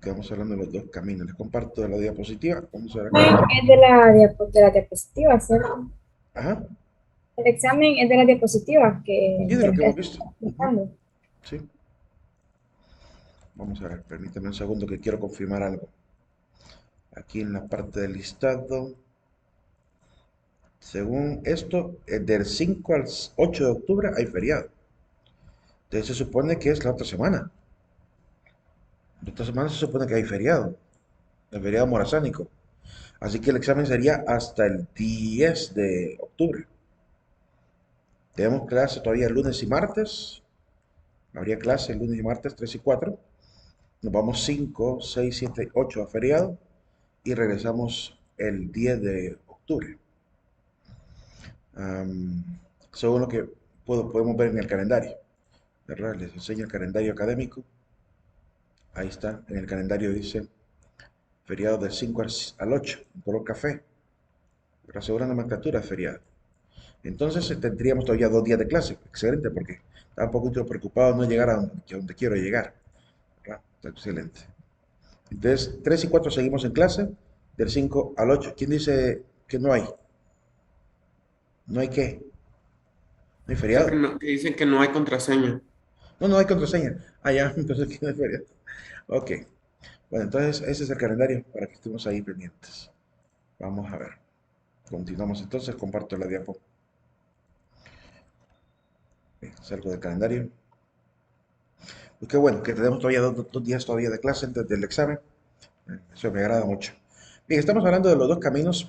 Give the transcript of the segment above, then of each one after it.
quedamos hablando de los dos caminos. Les comparto la diapositiva. Vamos a ver acá. Es de la diapositiva, ¿cierto? Ajá, El examen es de la diapositiva sí, de de lo lo que que hemos visto. está Ujú, explicando. sí, vamos a ver, permítame un segundo que quiero confirmar algo. Aquí en la parte del listado, según esto, del 5 al 8 de octubre hay feriado. Entonces se supone que es la otra semana. La otra semana se supone que hay feriado, el feriado morazánico. Así que el examen sería hasta el 10 de octubre. Tenemos clase todavía lunes y martes. Habría clase el lunes y martes 3 y 4. Nos vamos 5, 6, 7, 8 a feriado y regresamos el 10 de octubre. Am, Según lo que podemos ver en el calendario, ¿verdad? Les enseño el calendario académico. Ahí está, en el calendario dice feriado del 5 al 8, en color café. La segunda nomenclatura es feriado. Entonces tendríamos todavía 2 días de clase. Excelente, porque estaba un poquito preocupado de no llegar a donde quiero llegar. ¿Verdad? Está excelente. Entonces, 3 y 4 seguimos en clase, del 5 al 8. ¿Quién dice que no hay? ¿No hay qué? ¿No hay Dice que, feriado? no, que dicen que no hay contraseña. No, no hay contraseña. Ah, ya, entonces ¿quién no hay feriado? Ok. Bueno, entonces ese es el calendario para que estemos ahí pendientes. Vamos a ver. Continuamos entonces, comparto la diapo. Salgo del calendario. Pues qué bueno, que tenemos todavía 2 días todavía de clase antes del examen. Eso me agrada mucho. Bien, estamos hablando de los dos caminos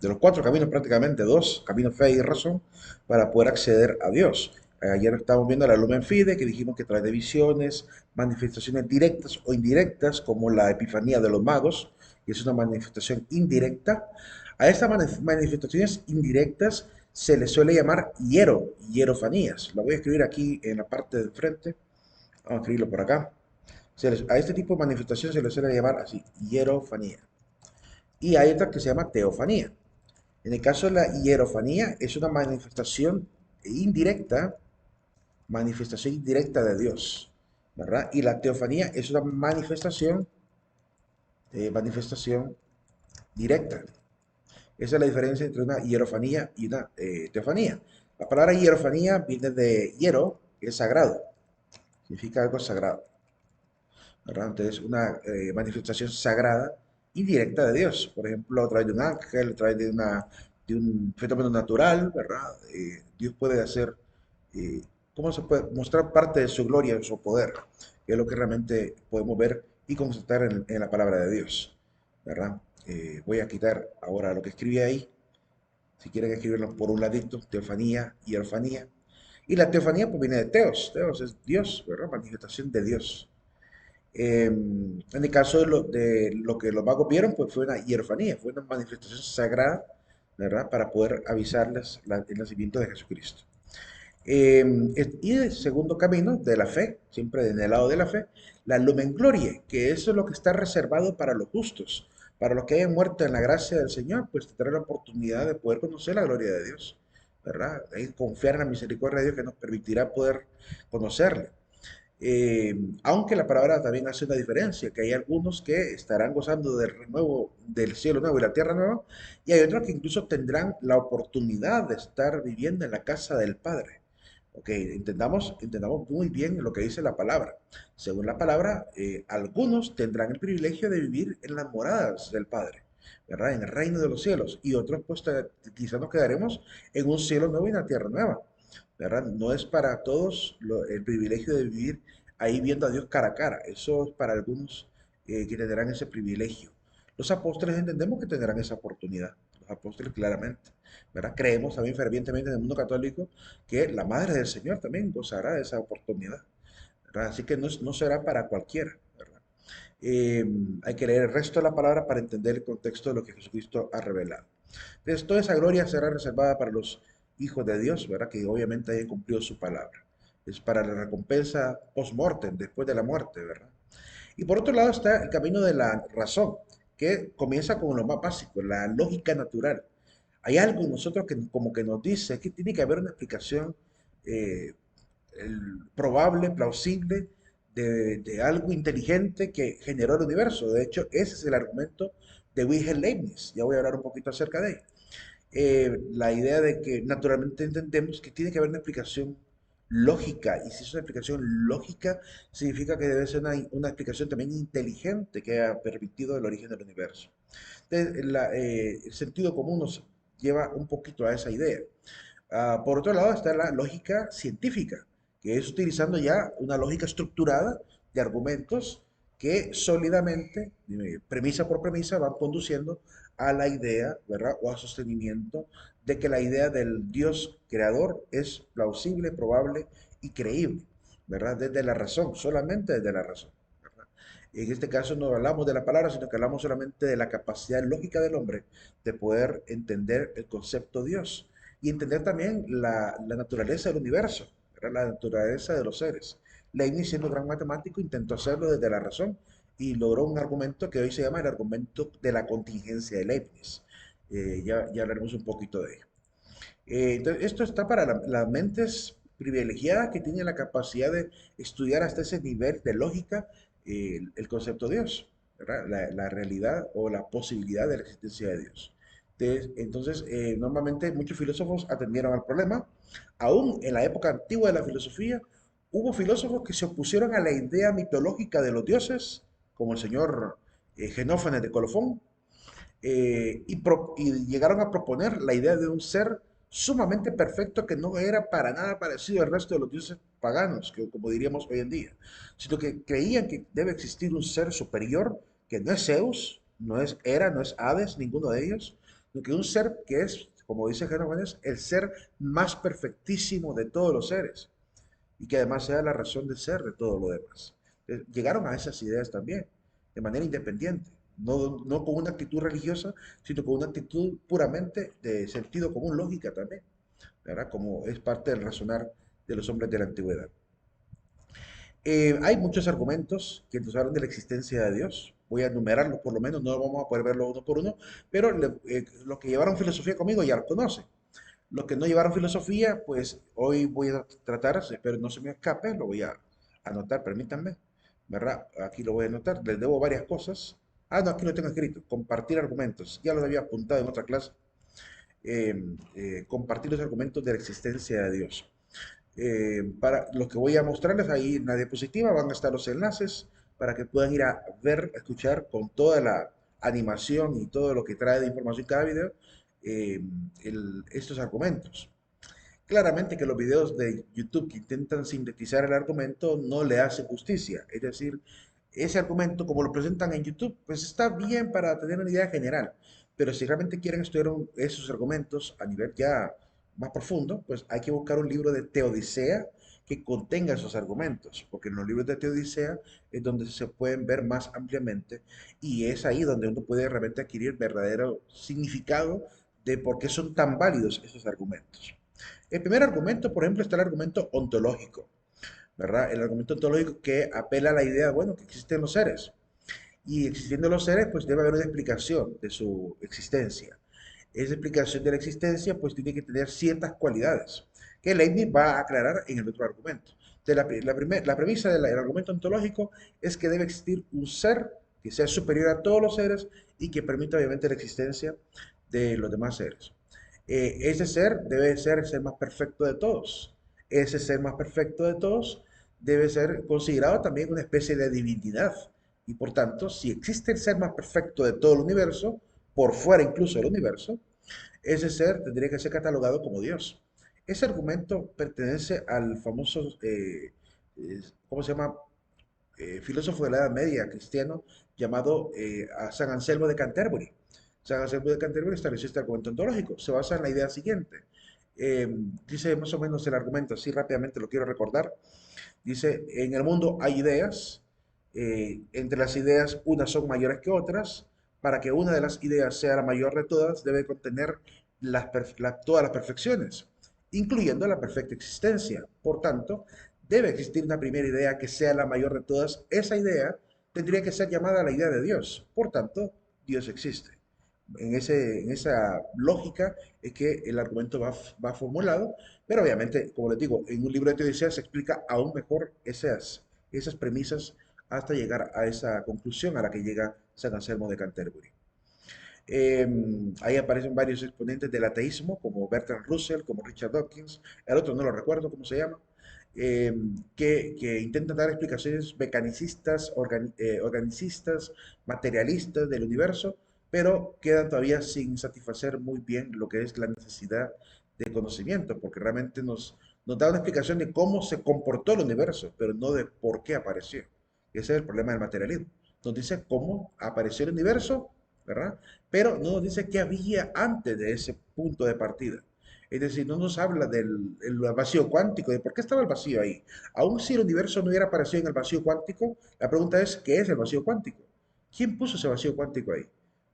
de los cuatro caminos prácticamente, dos, camino, fe y razón, para poder acceder a Dios. Ayer estábamos viendo la Lumen Fide, que dijimos que trae de visiones, manifestaciones directas o indirectas, como la Epifanía de los magos, que es una manifestación indirecta. A estas manifestaciones indirectas se les suele llamar hierofanías. Lo voy a escribir aquí en la parte de frente. Vamos a escribirlo por acá. A este tipo de manifestación se le suele llamar así, hierofanía. Y hay otra que se llama teofanía. En el caso de la hierofanía es una manifestación indirecta de Dios, ¿verdad? Y la teofanía es una manifestación directa. Esa es la diferencia entre una hierofanía y una teofanía. La palabra hierofanía viene de hiero, que es sagrado, significa algo sagrado. ¿Verdad? Entonces, una manifestación sagrada y directa de Dios. Por ejemplo, a través de un ángel, a través de un fenómeno natural, ¿verdad? Dios puede hacer, eh, ¿cómo se puede? Mostrar parte de su gloria, de su poder, que es lo que realmente podemos ver y constatar en la palabra de Dios, ¿verdad? Voy a quitar ahora lo que escribí ahí. Si quieren escribirlo por un ladito, teofanía y orfanía. Y la teofanía pues viene de Teos. Teos es Dios, ¿verdad? Manifestación de Dios. En el caso de lo que los magos vieron, pues fue una hierofanía, fue una manifestación sagrada, ¿verdad? Para poder avisarles el nacimiento de Jesucristo. Y el segundo camino de la fe, siempre en el lado de la fe, la lumen glorie, que eso es lo que está reservado para los justos, para los que hayan muerto en la gracia del Señor, pues tendrán la oportunidad de poder conocer la gloria de Dios, ¿verdad? Hay que confiar en la misericordia de Dios que nos permitirá poder conocerle. Aunque la palabra también hace una diferencia, que hay algunos que estarán gozando del renuevo, del cielo nuevo y la tierra nueva, y hay otros que incluso tendrán la oportunidad de estar viviendo en la casa del Padre. Ok, entendamos muy bien lo que dice la palabra. Según la palabra, algunos tendrán el privilegio de vivir en las moradas del Padre, ¿verdad? En el reino de los cielos, y otros pues quizás nos quedaremos en un cielo nuevo y una tierra nueva. ¿Verdad? No es para todos el privilegio de vivir ahí viendo a Dios cara a cara. Eso es para algunos que tendrán ese privilegio. Los apóstoles entendemos que tendrán esa oportunidad. Los apóstoles claramente. ¿Verdad? Creemos también fervientemente en el mundo católico que la Madre del Señor también gozará de esa oportunidad. ¿Verdad? Así que no será para cualquiera. ¿Verdad? Eh, Hay que leer el resto de la palabra para entender el contexto de lo que Jesucristo ha revelado. Entonces, toda esa gloria será reservada para los hijos de Dios, ¿verdad? Que obviamente hayan cumplido su palabra. Es para la recompensa post-mortem, después de la muerte, ¿verdad? Y por otro lado está el camino de la razón, que comienza con lo más básico, la lógica natural. Hay algo en nosotros que como que nos dice que tiene que haber una explicación eh, probable, plausible de algo inteligente que generó el universo. De hecho, ese es el argumento de Wilhelm Leibniz. Ya voy a hablar un poquito acerca de ello. La idea de que naturalmente entendemos que tiene que haber una explicación lógica, y si es una explicación lógica, significa que debe ser una explicación también inteligente que ha permitido el origen del universo. Entonces, el sentido común nos lleva un poquito a esa idea. Por otro lado está la lógica científica, que es utilizando ya una lógica estructurada de argumentos que sólidamente, premisa por premisa, van conduciendo a la idea, ¿verdad? O al sostenimiento de que la idea del Dios creador es plausible, probable y creíble, ¿verdad? Desde la razón, solamente desde la razón, ¿verdad? En este caso no hablamos de la palabra, sino que hablamos solamente de la capacidad lógica del hombre de poder entender el concepto Dios y entender también la naturaleza del universo, ¿verdad? La naturaleza de los seres. Leibniz, siendo gran matemático, intentó hacerlo desde la razón y logró un argumento que hoy se llama el argumento de la contingencia de Leibniz. Ya hablaremos un poquito de ello. Entonces, esto está para las mentes privilegiadas que tienen la capacidad de estudiar hasta ese nivel de lógica el concepto de Dios, ¿verdad? La realidad o la posibilidad de la existencia de Dios. Entonces, normalmente muchos filósofos atendieron al problema. Aún en la época antigua de la filosofía, hubo filósofos que se opusieron a la idea mitológica de los dioses, como el señor Genófanes de Colofón, y llegaron a proponer la idea de un ser sumamente perfecto que no era para nada parecido al resto de los dioses paganos, que, como diríamos hoy en día, sino que creían que debe existir un ser superior que no es Zeus, no es Hera, no es Hades, ninguno de ellos, sino que un ser que es, como dice Jerónimo, el ser más perfectísimo de todos los seres y que además sea la razón de ser de todo lo demás. Llegaron a esas ideas también, de manera independiente, no con una actitud religiosa, sino con una actitud puramente de sentido común, lógica también, ¿verdad? Como es parte del razonar de los hombres de la antigüedad. Hay muchos argumentos que nos hablan de la existencia de Dios. Voy a enumerarlos por lo menos, no vamos a poder verlos uno por uno, pero los que llevaron filosofía conmigo ya los conocen. Los que no llevaron filosofía, pues hoy voy a tratar, espero no se me escape, lo voy a anotar, permítanme, ¿verdad? Aquí lo voy a anotar, les debo varias cosas. No, aquí lo tengo escrito, compartir argumentos, ya lo había apuntado en otra clase. Compartir los argumentos de la existencia de Dios. Para los que voy a mostrarles ahí en la diapositiva van a estar los enlaces para que puedan ir a ver, a escuchar con toda la animación y todo lo que trae de información cada video eh, estos argumentos. Claramente que los videos de YouTube que intentan sintetizar el argumento no le hacen justicia. Es decir, ese argumento, como lo presentan en YouTube, pues está bien para tener una idea general. Pero si realmente quieren estudiar esos argumentos a nivel ya más profundo, pues hay que buscar un libro de Teodicea que contenga esos argumentos, porque en los libros de Teodicea es donde se pueden ver más ampliamente y es ahí donde uno puede realmente adquirir verdadero significado de por qué son tan válidos esos argumentos. El primer argumento, por ejemplo, está el argumento ontológico, ¿verdad? El argumento ontológico que apela a la idea, bueno, que existen los seres. Y existiendo los seres, pues debe haber una explicación de su existencia. Esa explicación de la existencia, pues tiene que tener ciertas cualidades, que Leibniz va a aclarar en el otro argumento. Entonces, la premisa del argumento ontológico es que debe existir un ser que sea superior a todos los seres y que permita obviamente la existencia de los demás seres. Ese ser debe ser el ser más perfecto de todos. Ese ser más perfecto de todos debe ser considerado también una especie de divinidad. Y por tanto, si existe el ser más perfecto de todo el universo, por fuera incluso del universo, ese ser tendría que ser catalogado como Dios. Ese argumento pertenece al famoso, ¿cómo se llama? Filósofo de la Edad Media cristiano llamado a San Anselmo de Canterbury. San Anselmo de Canterbury estableció este argumento ontológico. Se basa en la idea siguiente. Dice más o menos el argumento, así rápidamente lo quiero recordar. Dice, en el mundo hay ideas, entre las ideas unas son mayores que otras. Para que una de las ideas sea la mayor de todas, debe contener todas las perfecciones, incluyendo la perfecta existencia. Por tanto, debe existir una primera idea que sea la mayor de todas. Esa idea tendría que ser llamada la idea de Dios. Por tanto, Dios existe. En esa lógica es que el argumento va formulado, pero obviamente, como les digo, en un libro de teodicea se explica aún mejor esas premisas hasta llegar a esa conclusión a la que llega San Anselmo de Canterbury. Ahí aparecen varios exponentes del ateísmo, como Bertrand Russell, como Richard Dawkins, el otro no lo recuerdo cómo se llama, que intentan dar explicaciones mecanicistas, organicistas, materialistas del universo, pero quedan todavía sin satisfacer muy bien lo que es la necesidad de conocimiento, porque realmente nos da una explicación de cómo se comportó el universo, pero no de por qué apareció. Ese es el problema del materialismo. Nos dice cómo apareció el universo, ¿verdad? Pero no nos dice qué había antes de ese punto de partida. Es decir, no nos habla del vacío cuántico, de por qué estaba el vacío ahí. Aún si el universo no hubiera aparecido en el vacío cuántico, la pregunta es, ¿qué es el vacío cuántico? ¿Quién puso ese vacío cuántico ahí?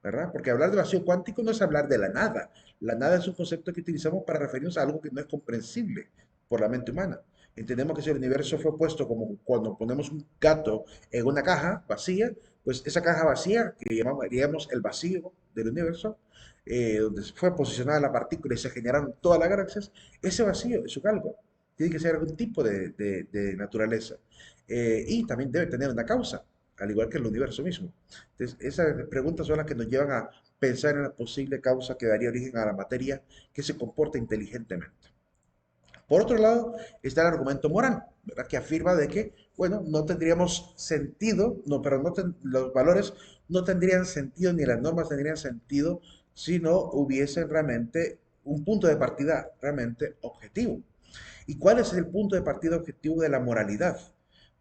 ¿Verdad? Porque hablar de vacío cuántico no es hablar de la nada. La nada es un concepto que utilizamos para referirnos a algo que no es comprensible por la mente humana. Entendemos que si el universo fue puesto como cuando ponemos un gato en una caja vacía, pues esa caja vacía, que llamamos el vacío del universo, donde fue posicionada la partícula y se generaron todas las galaxias, ese vacío es un algo. Tiene que ser algún tipo de naturaleza. Y también debe tener una causa, al igual que el universo mismo. Entonces, esas preguntas son las que nos llevan a pensar en la posible causa que daría origen a la materia que se comporta inteligentemente. Por otro lado, está el argumento moral, ¿verdad? Que afirma de que, bueno, no tendríamos sentido, no, pero los valores no tendrían sentido ni las normas tendrían sentido si no hubiese realmente un punto de partida realmente objetivo. ¿Y cuál es el punto de partida objetivo de la moralidad?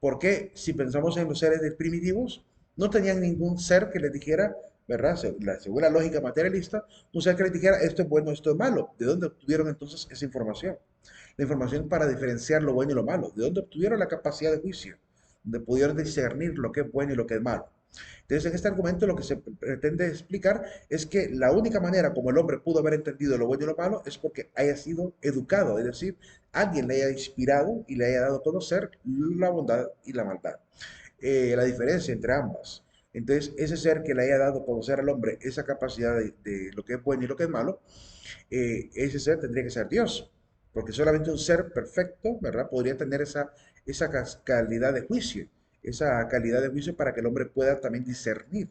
Porque si pensamos en los seres primitivos, no tenían ningún ser que les dijera, ¿verdad? Según la lógica materialista, un ser que les dijera esto es bueno, esto es malo. ¿De dónde obtuvieron entonces esa información? La información para diferenciar lo bueno y lo malo. ¿De dónde obtuvieron la capacidad de juicio? ¿De pudieron discernir lo que es bueno y lo que es malo? Entonces, en este argumento lo que se pretende explicar es que la única manera como el hombre pudo haber entendido lo bueno y lo malo es porque haya sido educado, es decir, alguien le haya inspirado y le haya dado a conocer la bondad y la maldad. La diferencia entre ambas. Entonces, ese ser que le haya dado a conocer al hombre esa capacidad de lo que es bueno y lo que es malo, ese ser tendría que ser Dios, porque solamente un ser perfecto, ¿verdad? Podría tener esa calidad de juicio, esa calidad de juicio para que el hombre pueda también discernir,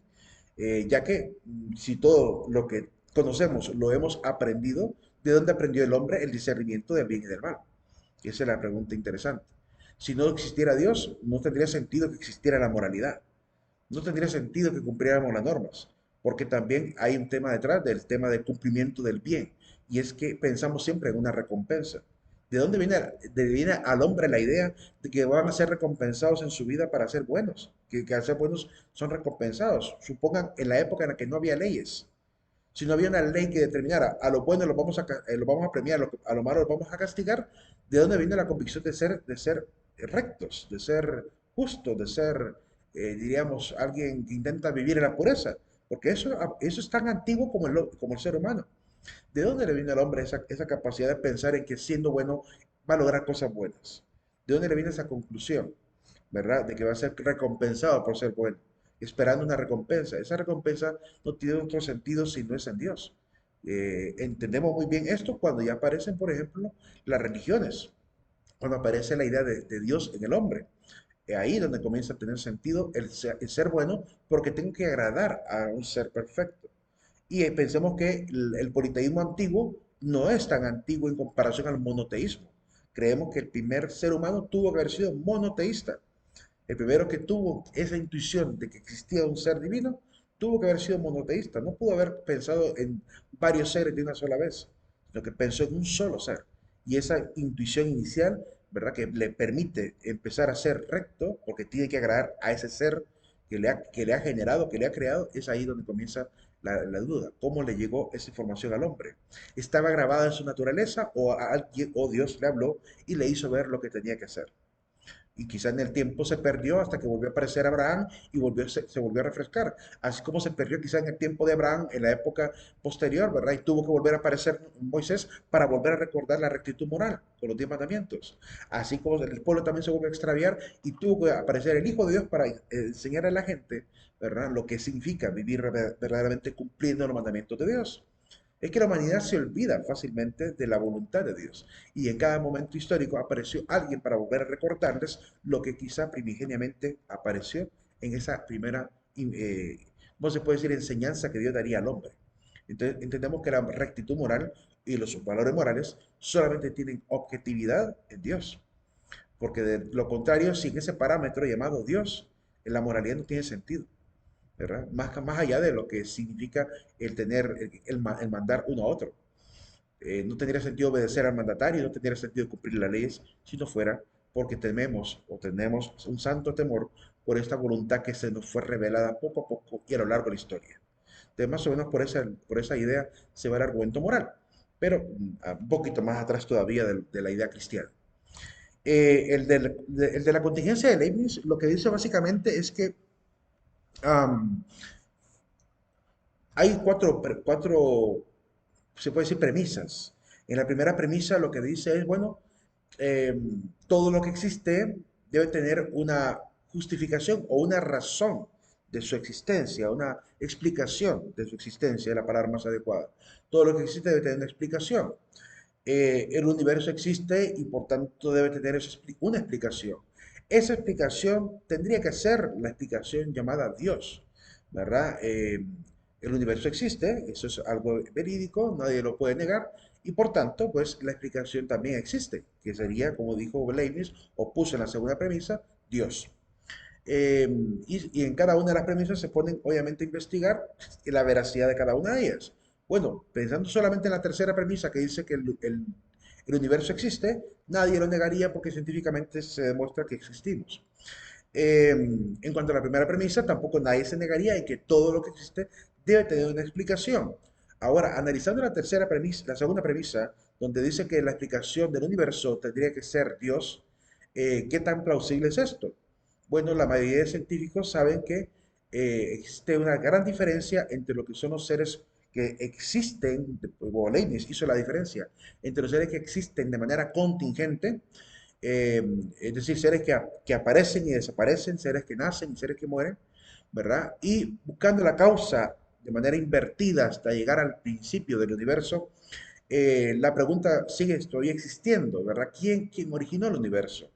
ya que si todo lo que conocemos lo hemos aprendido, ¿de dónde aprendió el hombre el discernimiento del bien y del mal? Y esa es la pregunta interesante. Si no existiera Dios, no tendría sentido que existiera la moralidad. No tendría sentido que cumpliéramos las normas, porque también hay un tema detrás del tema del cumplimiento del bien, y es que pensamos siempre en una recompensa. ¿De dónde viene al hombre la idea de que van a ser recompensados en su vida para ser buenos? Que al ser buenos son recompensados. Supongan en la época en la que no había leyes. Si no había una ley que determinara a lo bueno lo vamos a premiar, a lo malo lo vamos a castigar, ¿de dónde viene la convicción de ser rectos, de ser justos, de ser, diríamos, alguien que intenta vivir en la pureza? Porque eso es tan antiguo como el ser humano. ¿De dónde le viene al hombre esa capacidad de pensar en que siendo bueno va a lograr cosas buenas? ¿De dónde le viene esa conclusión, verdad? De que va a ser recompensado por ser bueno, esperando una recompensa. Esa recompensa no tiene otro sentido si no es en Dios. Entendemos muy bien esto cuando ya aparecen, por ejemplo, las religiones, cuando aparece la idea de Dios en el hombre. Ahí donde comienza a tener sentido el ser bueno, porque tengo que agradar a un ser perfecto. Y pensemos que el politeísmo antiguo no es tan antiguo en comparación al monoteísmo. Creemos que el primer ser humano tuvo que haber sido monoteísta. El primero que tuvo esa intuición de que existía un ser divino, tuvo que haber sido monoteísta. No pudo haber pensado en varios seres de una sola vez, sino que pensó en un solo ser. Y esa intuición inicial, ¿verdad? Que le permite empezar a ser recto, porque tiene que agradar a ese ser que le ha generado, que le ha creado, es ahí donde comienza la duda. ¿Cómo le llegó esa información al hombre? ¿Estaba grabada en su naturaleza o alguien o Dios le habló y le hizo ver lo que tenía que hacer? Y quizá en el tiempo se perdió hasta que volvió a aparecer Abraham y se volvió a refrescar. Así como se perdió quizá en el tiempo de Abraham, en la época posterior, ¿verdad? Y tuvo que volver a aparecer Moisés para volver a recordar la rectitud moral con los 10 mandamientos. Así como el pueblo también se volvió a extraviar y tuvo que aparecer el Hijo de Dios para enseñar a la gente, ¿verdad? Lo que significa vivir verdaderamente cumpliendo los mandamientos de Dios. Es que la humanidad se olvida fácilmente de la voluntad de Dios. Y en cada momento histórico apareció alguien para volver a recordarles lo que quizá primigeniamente apareció en esa primera, ¿cómo se puede decir?, enseñanza que Dios daría al hombre. Entonces entendemos que la rectitud moral y los valores morales solamente tienen objetividad en Dios. Porque de lo contrario, sin ese parámetro llamado Dios, la moralidad no tiene sentido, ¿verdad? Más allá de lo que significa el tener, el mandar uno a otro. No tendría sentido obedecer al mandatario, no tendría sentido cumplir las leyes si no fuera porque tememos o tenemos un santo temor por esta voluntad que se nos fue revelada poco a poco y a lo largo de la historia. Entonces, más o menos por esa idea se va el argumento moral, pero un poquito más atrás todavía de la idea cristiana. El de la contingencia de Leibniz lo que dice básicamente es que um, hay se puede decir, premisas. En la primera premisa lo que dice es, bueno, eh, todo lo que existe debe tener una justificación o una razón de su existencia, una explicación de su existencia, es la palabra más adecuada. Todo lo que existe debe tener una explicación. El universo existe y por tanto debe tener una explicación. Esa explicación tendría que ser la explicación llamada Dios, ¿verdad? El universo existe, eso es algo verídico, nadie lo puede negar, y por tanto, pues la explicación también existe, que sería, como dijo Leibniz, o puso en la segunda premisa, Dios. Eh, y en cada una de las premisas se ponen, obviamente, a investigar la veracidad de cada una de ellas. Bueno, pensando solamente en la tercera premisa que dice que el universo existe, nadie lo negaría porque científicamente se demuestra que existimos. En cuanto a la primera premisa, tampoco nadie se negaría en que todo lo que existe debe tener una explicación. Ahora, analizando la tercera premisa, la segunda premisa, donde dice que la explicación del universo tendría que ser Dios, ¿qué tan plausible es esto? Bueno, la mayoría de científicos saben que existe una gran diferencia entre lo que son los seres que existen, Leibniz hizo la diferencia, entre los seres que existen de manera contingente, eh, es decir, seres que aparecen y desaparecen, seres que nacen y seres que mueren, ¿verdad? Y buscando la causa de manera invertida hasta llegar al principio del universo, la pregunta sigue todavía existiendo, ¿verdad? ¿Quién originó el universo?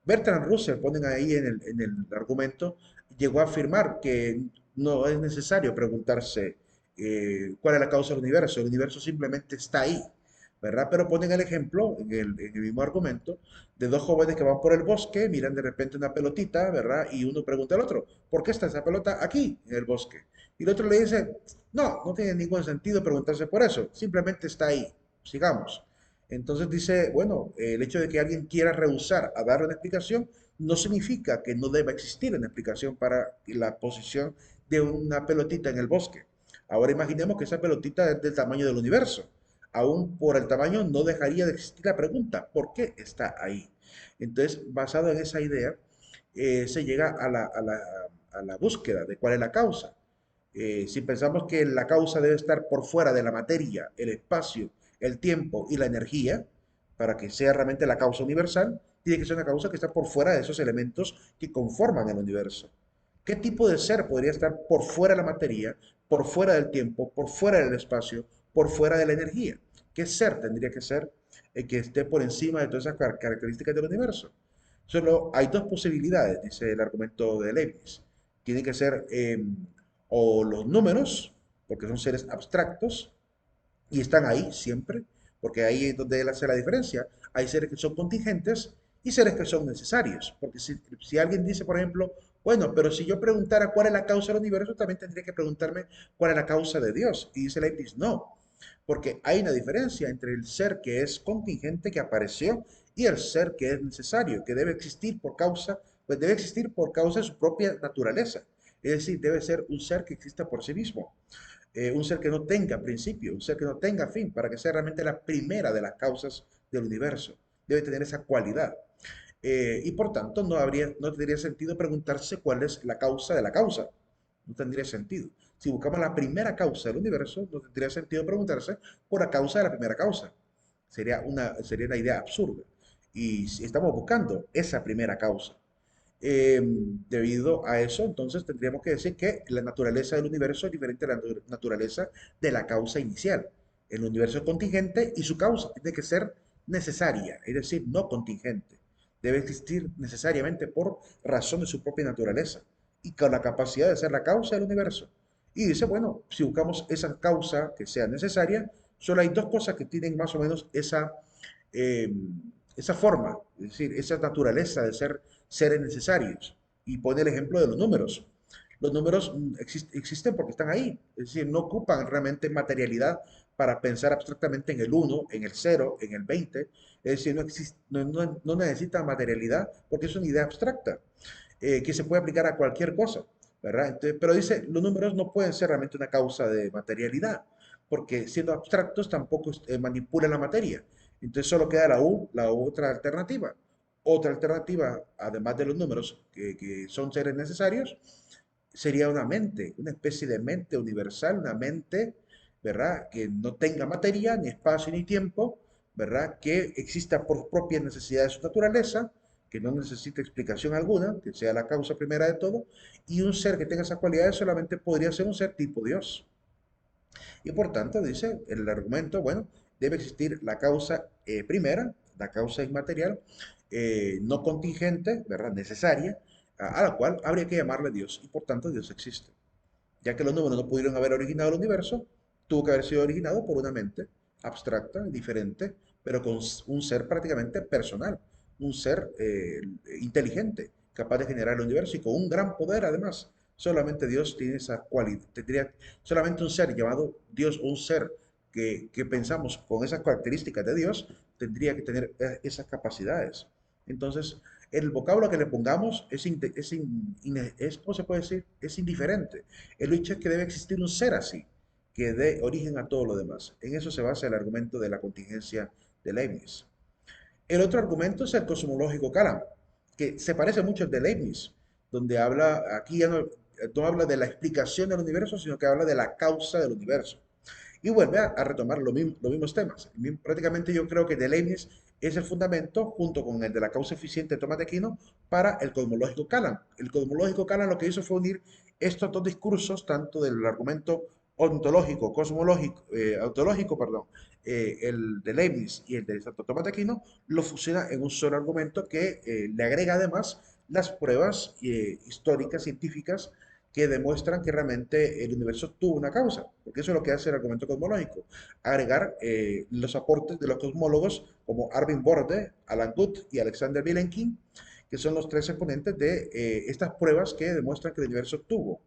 Bertrand Russell, ponen ahí en el argumento, llegó a afirmar que no es necesario preguntarse cuál es la causa del universo, el universo simplemente está ahí, ¿verdad? Pero ponen el ejemplo, en el mismo argumento, de dos jóvenes que van por el bosque, miran de repente una pelotita, ¿verdad? Y uno pregunta al otro, ¿por qué está esa pelota aquí, en el bosque? Y el otro le dice, no, no tiene ningún sentido preguntarse por eso, simplemente está ahí, sigamos. Entonces dice, bueno, el hecho de que alguien quiera rehusar a dar una explicación no significa que no deba existir una explicación para la posición de una pelotita en el bosque. Ahora imaginemos que esa pelotita es del tamaño del universo. Aún por el tamaño no dejaría de existir la pregunta, ¿por qué está ahí? Entonces, basado en esa idea, se llega a la búsqueda de cuál es la causa. Si pensamos que la causa debe estar por fuera de la materia, el espacio, el tiempo y la energía, para que sea realmente la causa universal, tiene que ser una causa que está por fuera de esos elementos que conforman el universo. ¿Qué tipo de ser podría estar por fuera de la materia, por fuera del tiempo, por fuera del espacio, por fuera de la energía? ¿Qué ser tendría que ser el que esté por encima de todas esas características del universo? Solo hay dos posibilidades, dice el argumento de Leibniz. Tiene que ser o los números, porque son seres abstractos y están ahí siempre, porque ahí es donde él hace la diferencia. Hay seres que son contingentes y seres que son necesarios, porque si alguien dice, por ejemplo, bueno, pero si yo preguntara cuál es la causa del universo, también tendría que preguntarme cuál es la causa de Dios. Y dice Leibniz, no, porque hay una diferencia entre el ser que es contingente, que apareció, y el ser que es necesario, que debe existir por causa, pues debe existir por causa de su propia naturaleza. Es decir, debe ser un ser que exista por sí mismo, un ser que no tenga principio, un ser que no tenga fin, para que sea realmente la primera de las causas del universo. Debe tener esa cualidad. Y por tanto, no tendría sentido preguntarse cuál es la causa de la causa. No tendría sentido. Si buscamos la primera causa del universo, no tendría sentido preguntarse por la causa de la primera causa. Sería una idea absurda. Y si estamos buscando esa primera causa, eh, debido a eso, entonces tendríamos que decir que la naturaleza del universo es diferente a la naturaleza de la causa inicial. El universo es contingente y su causa tiene que ser necesaria, es decir, no contingente. Debe existir necesariamente por razón de su propia naturaleza y con la capacidad de ser la causa del universo. Y dice, bueno, si buscamos esa causa que sea necesaria, solo hay dos cosas que tienen más o menos eh, esa forma, es decir, esa naturaleza de ser seres necesarios. Y pone el ejemplo de los números. Los números existen porque están ahí, es decir, no ocupan realmente materialidad para pensar abstractamente en el uno, en el cero, en el 20. Es decir, no necesita materialidad porque es una idea abstracta que se puede aplicar a cualquier cosa, ¿verdad? Entonces, pero dice, los números no pueden ser realmente una causa de materialidad, porque siendo abstractos tampoco manipulan la materia. Entonces solo queda la otra alternativa. Otra alternativa, además de los números que son seres necesarios, sería una mente, una especie de mente universal, una mente, ¿verdad? Que no tenga materia, ni espacio, ni tiempo, ¿verdad? Que exista por propia necesidad de su naturaleza, que no necesita explicación alguna, que sea la causa primera de todo, y un ser que tenga esas cualidades solamente podría ser un ser tipo Dios. Y por tanto, dice el argumento, bueno, debe existir la causa primera, la causa inmaterial, no contingente, ¿verdad? Necesaria, a la cual habría que llamarle Dios, y por tanto Dios existe. Ya que los números no pudieron haber originado el universo, tuvo que haber sido originado por una mente abstracta, diferente, pero con un ser prácticamente personal, un ser inteligente, capaz de generar el universo y con un gran poder además. Solamente Dios tiene esa cualidad, tendría solamente un ser llamado Dios, un ser que pensamos con esas características de Dios, tendría que tener esas capacidades. Entonces, el vocablo que le pongamos ¿cómo se puede decir? Es indiferente. El hecho es que debe existir un ser así, que dé origen a todo lo demás. En eso se basa el argumento de la contingencia de Leibniz. El otro argumento es el cosmológico Kalam, que se parece mucho al de Leibniz, donde habla, aquí ya no habla de la explicación del universo, sino que habla de la causa del universo. Y vuelve a retomar los mismos temas. Prácticamente yo creo que de Leibniz es el fundamento, junto con el de la causa eficiente de Tomás de Aquino, para el cosmológico Kalam. El cosmológico Kalam lo que hizo fue unir estos dos discursos, tanto del argumento ontológico, cosmológico, ontológico, perdón, el de Leibniz y el de Santo Tomás de Aquino, lo fusiona en un solo argumento que le agrega además las pruebas históricas, científicas, que demuestran que realmente el universo tuvo una causa, porque eso es lo que hace el argumento cosmológico, agregar los aportes de los cosmólogos como Arvin Borde, Alan Guth y Alexander Vilenkin, que son los tres exponentes de estas pruebas que demuestran que el universo tuvo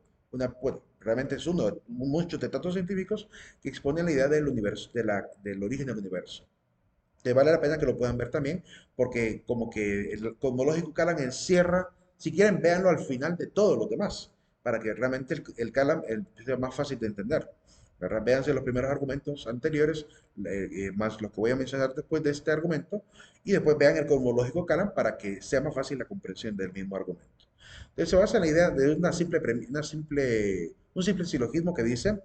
bueno, realmente es uno de muchos de tantos científicos que exponen la idea del universo, del origen del universo. Te vale la pena que lo puedan ver también, porque como que el cosmológico Kalam encierra, si quieren, véanlo al final de todos los demás, para que realmente el Kalam sea más fácil de entender. ¿Verdad? Véanse los primeros argumentos anteriores, más los que voy a mencionar después de este argumento, y después vean el cosmológico Kalam para que sea más fácil la comprensión del mismo argumento. Entonces se basa en la idea de un simple silogismo que dice,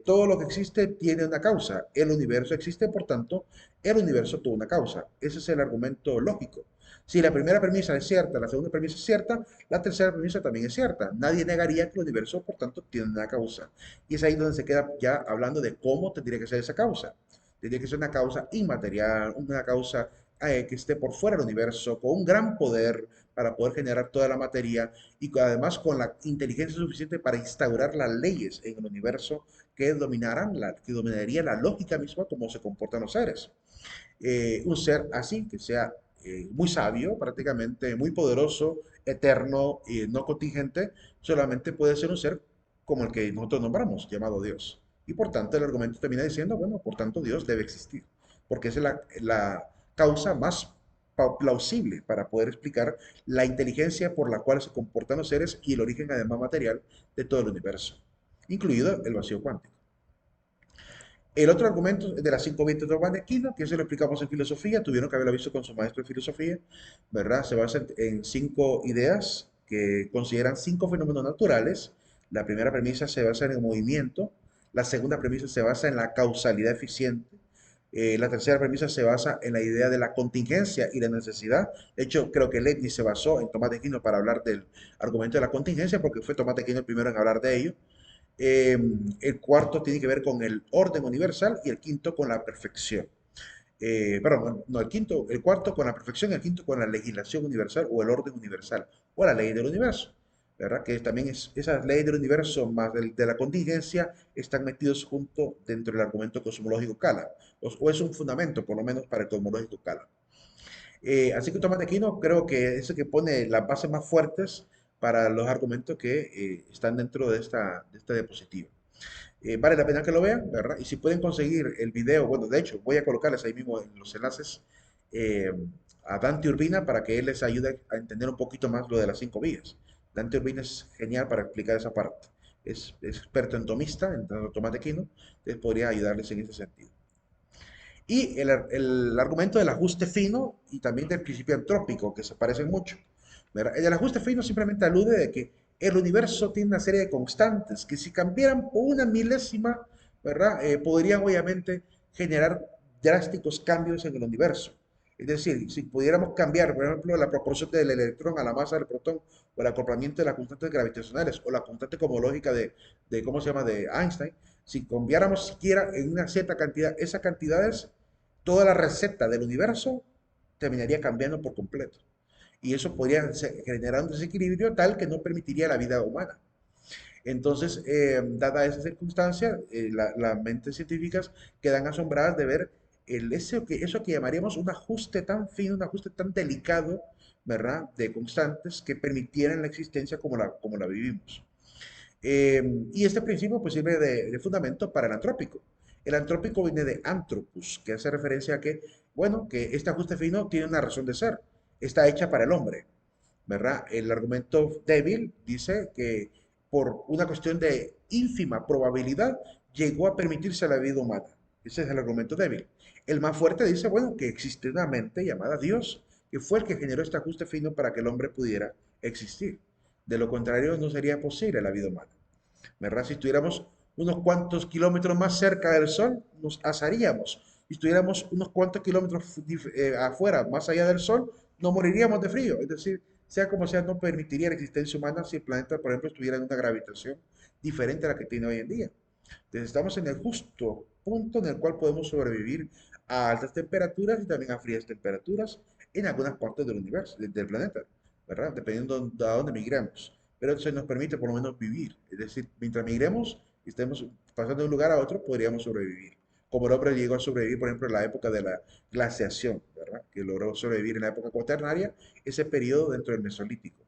todo lo que existe tiene una causa, el universo existe, por tanto, el universo tuvo una causa. Ese es el argumento lógico. Si la primera premisa es cierta, la segunda premisa es cierta, la tercera premisa también es cierta. Nadie negaría que el universo, por tanto, tiene una causa. Y es ahí donde se queda ya hablando de cómo tendría que ser esa causa. Tendría que ser una causa inmaterial, una causa que esté por fuera del universo, con un gran poder para poder generar toda la materia y además con la inteligencia suficiente para instaurar las leyes en el universo que dominaría la lógica misma como se comportan los seres. Un ser así, que sea muy sabio, prácticamente muy poderoso, eterno y no contingente, solamente puede ser un ser como el que nosotros nombramos, llamado Dios. Y por tanto el argumento termina diciendo, bueno, por tanto Dios debe existir, porque esa es la causa más plausible para poder explicar la inteligencia por la cual se comportan los seres y el origen además material de todo el universo, incluido el vacío cuántico. El otro argumento es de las cinco virtudes de Juan de Aquino, que eso lo explicamos en filosofía, tuvieron que haberlo visto con su maestro de filosofía, ¿verdad? Se basa en cinco ideas que consideran cinco fenómenos naturales. La primera premisa se basa en el movimiento, la segunda premisa se basa en la causalidad eficiente, la tercera premisa se basa en la idea de la contingencia y la necesidad. De hecho, creo que Leibniz se basó en Tomás de Aquino para hablar del argumento de la contingencia, porque fue Tomás de Aquino el primero en hablar de ello. Eh, el cuarto tiene que ver con el orden universal y el quinto con la perfección. Perdón, no, el cuarto con la perfección, el quinto con la legislación universal o el orden universal o la ley del universo, ¿verdad? Que también es, esas leyes del universo más de la contingencia están metidos junto dentro del argumento cosmológico Cala, o es un fundamento por lo menos para el cosmológico Cala. Así que Tomás de Aquino creo que es el que pone las bases más fuertes para los argumentos que están dentro de esta diapositiva. Vale la pena que lo vean, ¿verdad? Y si pueden conseguir el video, bueno, de hecho, voy a colocarles ahí mismo en los enlaces eh, a Dante Urbina para que él les ayude a entender un poquito más lo de las cinco vías. Dante Urbina es genial para explicar esa parte. Es experto en tomista, en Tomás de Aquino, entonces podría ayudarles en ese sentido. Y el argumento del ajuste fino y también del principio antrópico, que se parecen mucho. ¿Verdad? El ajuste fino simplemente alude de que el universo tiene una serie de constantes que si cambiaran por una milésima, ¿verdad? Podrían obviamente generar drásticos cambios en el universo. Es decir, si pudiéramos cambiar, por ejemplo, la proporción del electrón a la masa del protón, o el acoplamiento de las constantes gravitacionales, o la constante cosmológica ¿cómo se llama?, de Einstein, si cambiáramos siquiera en una cierta cantidad, esas cantidades, toda la receta del universo terminaría cambiando por completo. Y eso podría generar un desequilibrio tal que no permitiría la vida humana. Entonces, dada esa circunstancia, las mentes científicas quedan asombradas de ver eso que llamaríamos un ajuste tan fino, un ajuste tan delicado, ¿verdad?, de constantes que permitieran la existencia como la vivimos. Y este principio pues sirve de fundamento para el antrópico. El antrópico viene de anthropos, que hace referencia a que, bueno, que este ajuste fino tiene una razón de ser, está hecha para el hombre, ¿verdad? El argumento débil dice que por una cuestión de ínfima probabilidad llegó a permitirse la vida humana. Ese es el argumento débil. El más fuerte dice, bueno, que existe una mente llamada Dios, que fue el que generó este ajuste fino para que el hombre pudiera existir. De lo contrario, no sería posible la vida humana. ¿Verdad? Si estuviéramos unos cuantos kilómetros más cerca del Sol, nos asaríamos. Si estuviéramos unos cuantos kilómetros afuera, más allá del Sol, nos moriríamos de frío. Es decir, sea como sea, no permitiría la existencia humana si el planeta, por ejemplo, estuviera en una gravitación diferente a la que tiene hoy en día. Entonces estamos en el justo punto en el cual podemos sobrevivir a altas temperaturas y también a frías temperaturas en algunas partes del universo, del planeta, ¿verdad? Dependiendo de a dónde migremos. Pero eso nos permite por lo menos vivir. Es decir, mientras migremos y estemos pasando de un lugar a otro, podríamos sobrevivir. Como el hombre llegó a sobrevivir, por ejemplo, en la época de la glaciación, ¿verdad? Que logró sobrevivir en la época cuaternaria, ese periodo dentro del Mesolítico.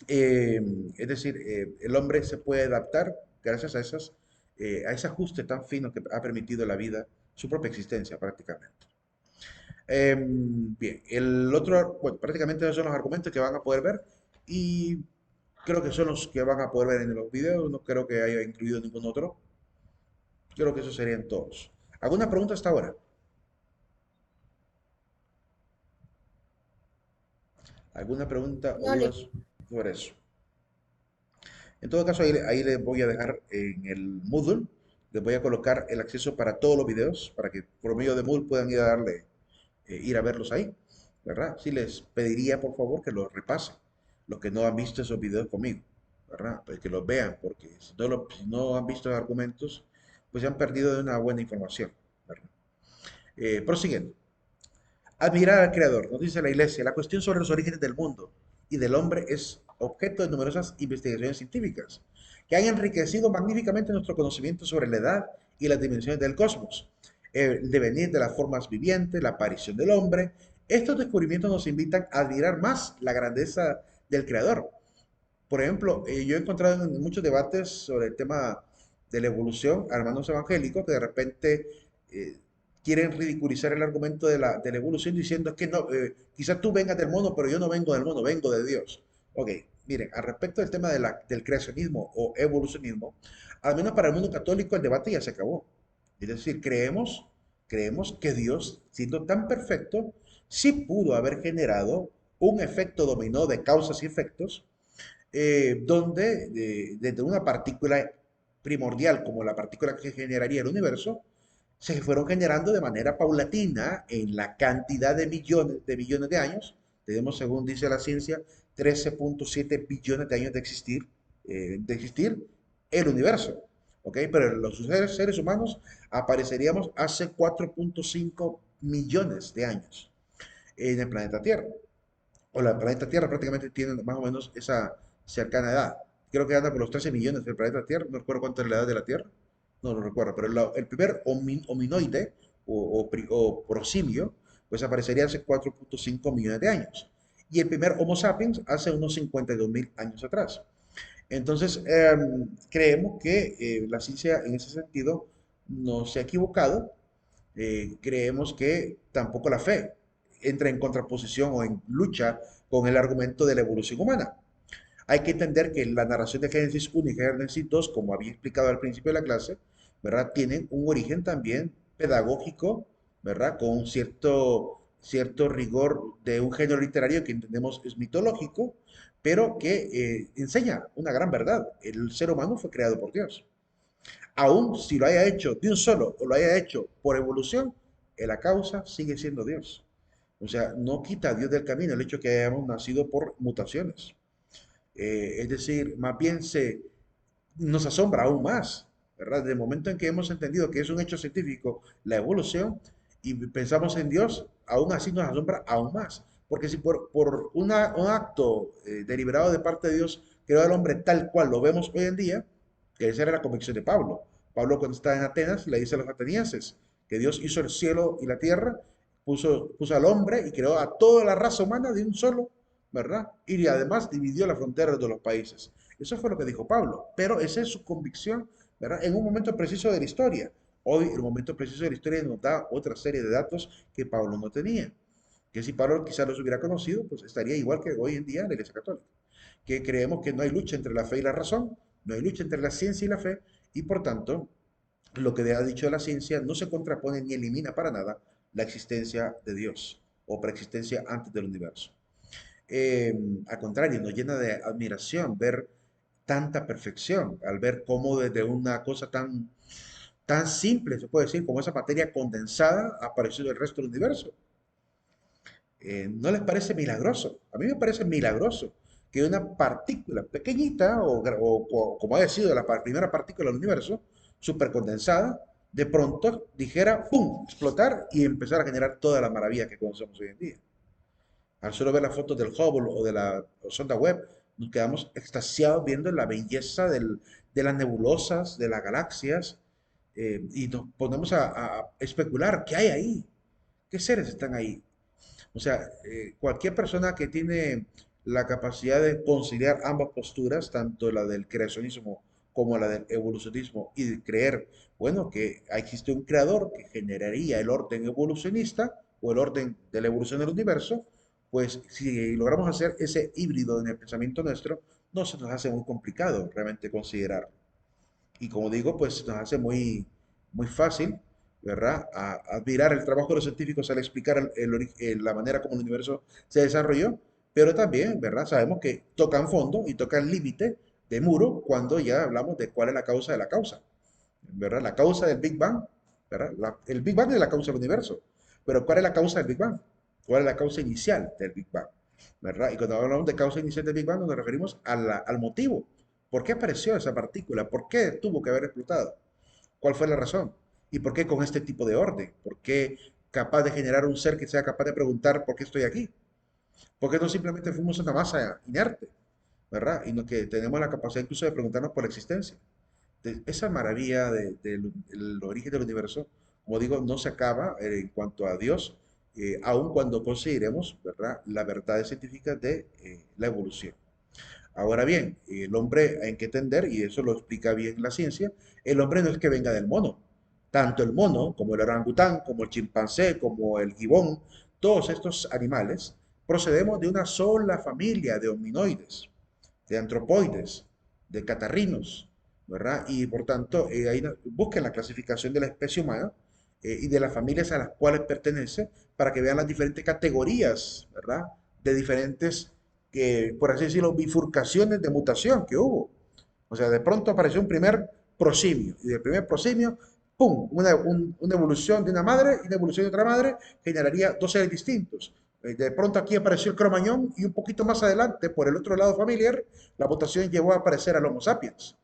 Eh, es decir, el hombre se puede adaptar gracias a ese ajuste tan fino que ha permitido la vida, su propia existencia prácticamente. Bien, el otro, bueno, prácticamente esos son los argumentos que van a poder ver y creo que son los que van a poder ver en los videos, no creo que haya incluido ningún otro. Creo que esos serían todos. ¿Alguna pregunta hasta ahora? ¿Alguna pregunta o No le, dudas sobre eso? En todo caso, ahí les voy a dejar en el Moodle, les voy a colocar el acceso para todos los videos, para que por medio de Moodle puedan ir a verlos ahí, ¿verdad? Sí les pediría por favor que los repasen, los que no han visto esos videos conmigo, ¿verdad? Pues que los vean, porque si no han visto los argumentos, pues se han perdido de una buena información, ¿verdad? Prosiguiendo. Admirar al Creador, nos dice la Iglesia, la cuestión sobre los orígenes del mundo y del hombre es objeto de numerosas investigaciones científicas que han enriquecido magníficamente nuestro conocimiento sobre la edad y las dimensiones del cosmos, el devenir de las formas vivientes, la aparición del hombre. Estos descubrimientos nos invitan a admirar más la grandeza del Creador. Por ejemplo, yo he encontrado en muchos debates sobre el tema de la evolución a hermanos evangélicos que de repente eh, quieren ridiculizar el argumento de la evolución diciendo que no, quizás tú vengas del mono, pero yo no vengo del mono, vengo de Dios. Ok, miren, al respecto del tema del creacionismo o evolucionismo, al menos para el mundo católico el debate ya se acabó. Es decir, creemos que Dios, siendo tan perfecto, sí pudo haber generado un efecto dominó de causas y efectos donde desde una partícula primordial como la partícula que generaría el universo, se fueron generando de manera paulatina en la cantidad de millones de años. Tenemos, según dice la ciencia, 13.7 billones de años de existir, el universo, ¿ok? Pero los seres humanos apareceríamos hace 4.5 millones de años en el planeta Tierra. O la planeta Tierra prácticamente tiene más o menos esa cercana edad. Creo que anda por los 13 millones del planeta Tierra, no recuerdo cuánto es la edad de la Tierra, no lo recuerdo, pero el primer hominoide o prosimio, pues aparecería hace 4.5 millones de años. Y el primer Homo sapiens hace unos 52.000 años atrás. Entonces, creemos que la ciencia en ese sentido no se ha equivocado. Creemos que tampoco la fe entra en contraposición o en lucha con el argumento de la evolución humana. Hay que entender que la narración de Génesis 1 y Génesis 2, como había explicado al principio de la clase, ¿verdad? Tienen un origen también pedagógico, ¿verdad? Con cierto rigor de un género literario que entendemos es mitológico, pero que enseña una gran verdad. El ser humano fue creado por Dios. Aún si lo haya hecho de un solo o lo haya hecho por evolución, la causa sigue siendo Dios. O sea, no quita a Dios del camino el hecho que hayamos nacido por mutaciones. Es decir, más bien nos asombra aún más, ¿verdad? Desde el momento en que hemos entendido que es un hecho científico la evolución y pensamos en Dios, aún así nos asombra aún más. Porque si por un acto deliberado de parte de Dios creó al hombre tal cual lo vemos hoy en día, que esa era la convicción de Pablo. Pablo cuando está en Atenas le dice a los atenienses que Dios hizo el cielo y la tierra, puso al hombre y creó a toda la raza humana de un solo, ¿verdad? Y además dividió las fronteras de los países. Eso fue lo que dijo Pablo, pero esa es su convicción, ¿verdad? En un momento preciso de la historia. Hoy, el momento preciso de la historia nos da otra serie de datos que Pablo no tenía. Que si Pablo quizás los hubiera conocido, pues estaría igual que hoy en día en la Iglesia Católica. Que creemos que no hay lucha entre la fe y la razón, no hay lucha entre la ciencia y la fe, y por tanto, lo que ha dicho la ciencia no se contrapone ni elimina para nada la existencia de Dios o preexistencia antes del universo. Eh, Al contrario, nos llena de admiración ver tanta perfección, al ver cómo desde una cosa tan simple, se puede decir, como esa materia condensada, apareció el resto del universo. ¿No les parece milagroso? A mí me parece milagroso que una partícula pequeñita, o como ha sido la primera partícula del universo, supercondensada, de pronto dijera, ¡pum!, explotar y empezar a generar toda la maravilla que conocemos hoy en día. Al solo ver las fotos del Hubble o de la sonda Webb, nos quedamos extasiados viendo la belleza de las nebulosas, de las galaxias, y nos ponemos a especular qué hay ahí, qué seres están ahí. O sea, cualquier persona que tiene la capacidad de conciliar ambas posturas, tanto la del creacionismo como la del evolucionismo, y de creer, bueno, que existe un creador que generaría el orden evolucionista o el orden de la evolución del universo, pues si logramos hacer ese híbrido en el pensamiento nuestro, no se nos hace muy complicado realmente considerarlo. Y como digo, pues se nos hace muy fácil, ¿verdad? Admirar el trabajo de los científicos al explicar la manera como el universo se desarrolló, pero también, ¿verdad? Sabemos que tocan fondo y tocan límite de muro cuando ya hablamos de cuál es la causa de la causa, ¿verdad? La causa del Big Bang, ¿verdad? El Big Bang es la causa del universo, pero ¿cuál es la causa del Big Bang? ¿Cuál es la causa inicial del Big Bang? ¿Verdad? Y cuando hablamos de causa inicial del Big Bang nos referimos al motivo. ¿Por qué apareció esa partícula? ¿Por qué tuvo que haber explotado? ¿Cuál fue la razón? ¿Y por qué con este tipo de orden? ¿Por qué capaz de generar un ser que sea capaz de preguntar por qué estoy aquí? ¿Por qué no simplemente fuimos una masa inerte? ¿Verdad? Y no que tenemos la capacidad incluso de preguntarnos por la existencia. Esa maravilla del origen del universo, como digo, no se acaba en cuanto a Dios, aun cuando consideremos, ¿verdad?, las verdades científicas de la evolución. Ahora bien, el hombre hay que entender, y eso lo explica bien la ciencia, el hombre no es que venga del mono. Tanto el mono, como el orangután, como el chimpancé, como el gibón, todos estos animales, procedemos de una sola familia de hominoides, de antropoides, de catarrinos, ¿verdad? Y por tanto, ahí busquen la clasificación de la especie humana y de las familias a las cuales pertenece para que vean las diferentes categorías, ¿verdad? De diferentes, por así decirlo, bifurcaciones de mutación que hubo. O sea, de pronto apareció un primer prosimio y del primer prosimio, ¡pum!, una evolución de una madre y una evolución de otra madre generaría dos seres distintos. De pronto aquí apareció el cromañón y un poquito más adelante, por el otro lado familiar, la mutación llevó a aparecer al Homo sapiens.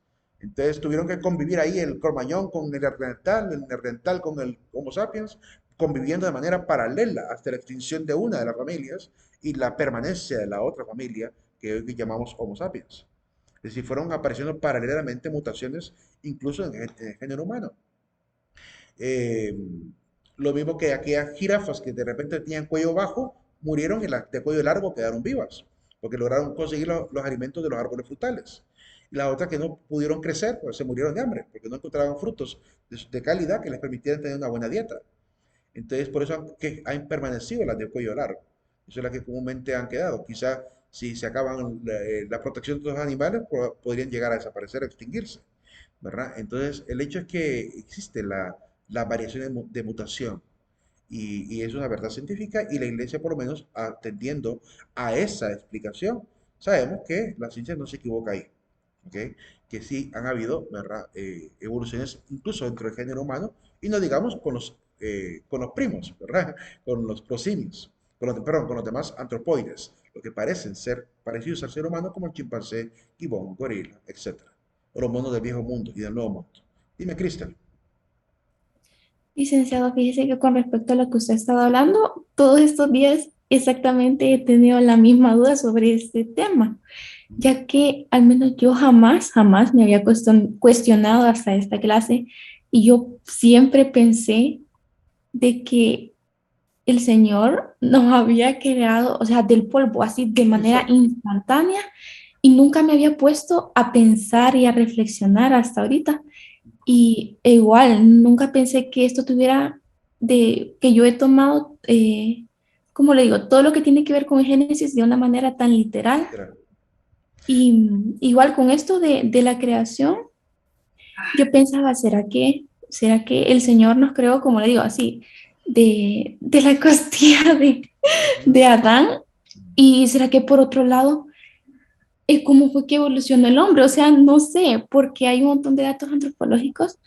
Entonces tuvieron que convivir ahí el Cromañón con el Neandertal con el Homo sapiens, conviviendo de manera paralela hasta la extinción de una de las familias y la permanencia de la otra familia que hoy llamamos Homo sapiens. Es decir, fueron apareciendo paralelamente mutaciones incluso en el género humano. Eh, lo mismo que aquellas jirafas que de repente tenían cuello bajo, murieron y las de cuello largo quedaron vivas, porque lograron conseguir los alimentos de los árboles frutales. Y las otras que no pudieron crecer, pues se murieron de hambre, porque no encontraban frutos de calidad que les permitieran tener una buena dieta. Entonces, por eso han permanecido las de cuello largo. Eso es las que comúnmente han quedado. Quizá si se acaban la protección de los animales, podrían llegar a desaparecer, a extinguirse, ¿verdad? Entonces, el hecho es que existe la variación de mutación y es una verdad científica y la iglesia, por lo menos, atendiendo a esa explicación, sabemos que la ciencia no se equivoca ahí, ¿ok? Que sí han habido, ¿verdad? Evoluciones incluso dentro del género humano y no digamos con los primos, ¿verdad? Con los prosimios, perdón, con los demás antropoides, lo que parecen ser parecidos al ser humano como el chimpancé, gibón, gorila, etcétera. O los monos del viejo mundo y del nuevo mundo. Dime, Crystal. Licenciado, fíjese que con respecto a lo que usted ha estado hablando, todos estos días exactamente he tenido la misma duda sobre este tema, ya que al menos yo jamás me había cuestionado hasta esta clase y yo siempre pensé de que el Señor nos había creado, o sea, del polvo, así de manera Exacto. instantánea y nunca me había puesto a pensar y a reflexionar hasta ahorita. Y igual, nunca pensé que esto tuviera que yo he tomado, como le digo, todo lo que tiene que ver con Génesis de una manera tan literal. Literal. Y igual con esto de la creación, yo pensaba, será que el Señor nos creó, como le digo, así, de la costilla Ujú. de Adán? ¿Y será que por otro lado, cómo fue que evolucionó el hombre? O sea, no sé, porque hay un montón de datos antropológicos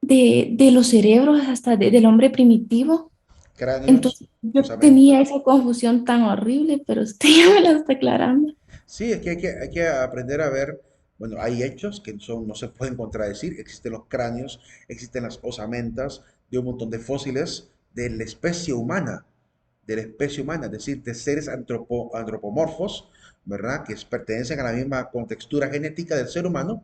de los cerebros hasta del hombre primitivo. Cráneos, Entonces yo tenía osamentas. esa confusión tan horrible, pero usted ya me la está aclarando. Sí, es que hay que aprender a ver, bueno, hay hechos que no se pueden contradecir, existen los cráneos, existen las osamentas de un montón de fósiles de la especie humana, es decir, de seres antropomorfos, ¿verdad? Que pertenecen a la misma contextura genética del ser humano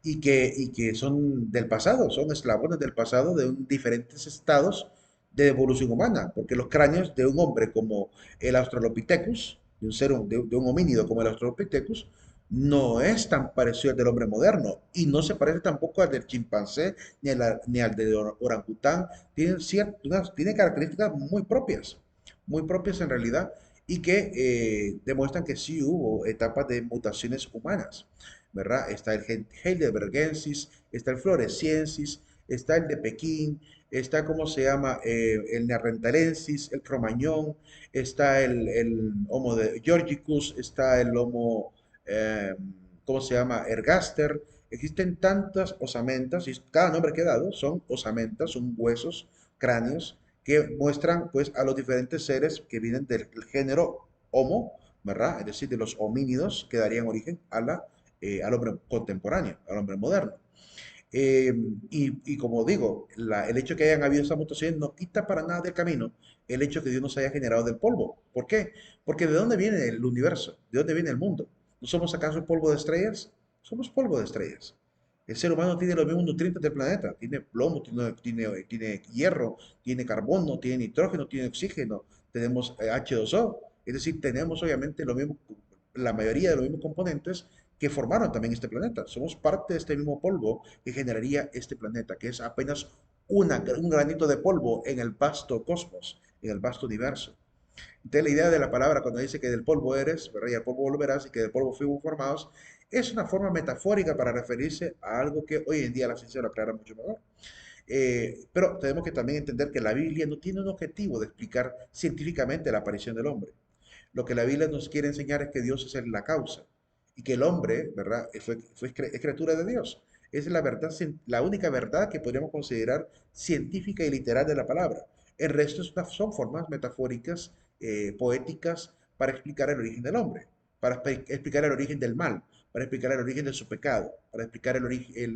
y que son del pasado, son eslabones del pasado de diferentes estados de evolución humana, porque los cráneos de un hombre como el Australopithecus, de un homínido como el Australopithecus, no es tan parecido al del hombre moderno y no se parece tampoco al del chimpancé ni al del orangután. Tienen características muy propias en realidad y que demuestran que sí hubo etapas de mutaciones humanas. ¿Verdad? Está el heidelbergensis, está el floresiensis, está el de Pekín, está, ¿cómo se llama? El neanderthalensis, el cromañón, está el Homo de Georgicus, está el Homo, eh, ¿cómo se llama? Ergaster. Existen tantas osamentas, y cada nombre que he dado son osamentas, son huesos, cráneos, que muestran pues a los diferentes seres que vienen del género Homo, ¿verdad? Es decir, de los homínidos que darían origen al hombre contemporáneo, al hombre moderno. Eh, y como digo, el hecho de que hayan habido esas mutaciones no quita para nada del camino el hecho de que Dios nos haya generado del polvo. ¿Por qué? Porque ¿de dónde viene el universo? ¿De dónde viene el mundo? ¿No somos acaso polvo de estrellas? Somos polvo de estrellas. El ser humano tiene los mismos nutrientes del planeta. Tiene plomo, tiene hierro, tiene carbono, tiene nitrógeno, tiene oxígeno. Tenemos H2O. Es decir, tenemos obviamente la mayoría de los mismos componentes que formaron también este planeta. Somos parte de este mismo polvo que generaría este planeta, que es apenas un granito de polvo en el vasto cosmos, en el vasto universo. Entonces la idea de la palabra cuando dice que del polvo eres, ¿verdad? Y al polvo volverás y que del polvo fuimos formados, es una forma metafórica para referirse a algo que hoy en día la ciencia lo aclara mucho mejor. Pero tenemos que también entender que la Biblia no tiene un objetivo de explicar científicamente la aparición del hombre. Lo que la Biblia nos quiere enseñar es que Dios es la causa y que el hombre, ¿verdad? Es criatura de Dios. Es la verdad, la única verdad que podríamos considerar científica y literal de la palabra. El resto son formas metafóricas, poéticas, para explicar el origen del hombre, para explicar el origen del mal, para explicar el origen de su pecado, para explicar el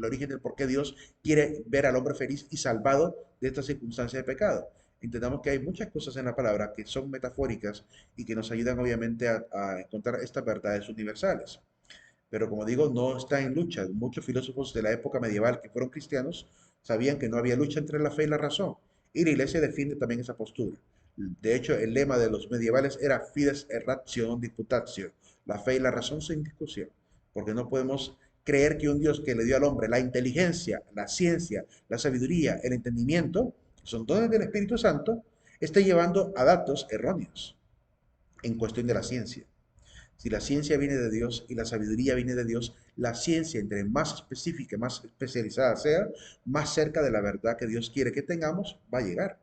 origen del por qué Dios quiere ver al hombre feliz y salvado de esta circunstancia de pecado. Entendamos que hay muchas cosas en la palabra que son metafóricas y que nos ayudan obviamente a encontrar estas verdades universales. Pero como digo, no está en lucha. Muchos filósofos de la época medieval que fueron cristianos sabían que no había lucha entre la fe y la razón. Y la iglesia defiende también esa postura. De hecho, el lema de los medievales era fides et ratio non disputatio, la fe y la razón sin discusión, porque no podemos creer que un Dios que le dio al hombre la inteligencia, la ciencia, la sabiduría, el entendimiento, que son dones del Espíritu Santo, esté llevando a datos erróneos en cuestión de la ciencia. Si la ciencia viene de Dios y la sabiduría viene de Dios, la ciencia, entre más específica, más especializada sea, más cerca de la verdad que Dios quiere que tengamos, va a llegar.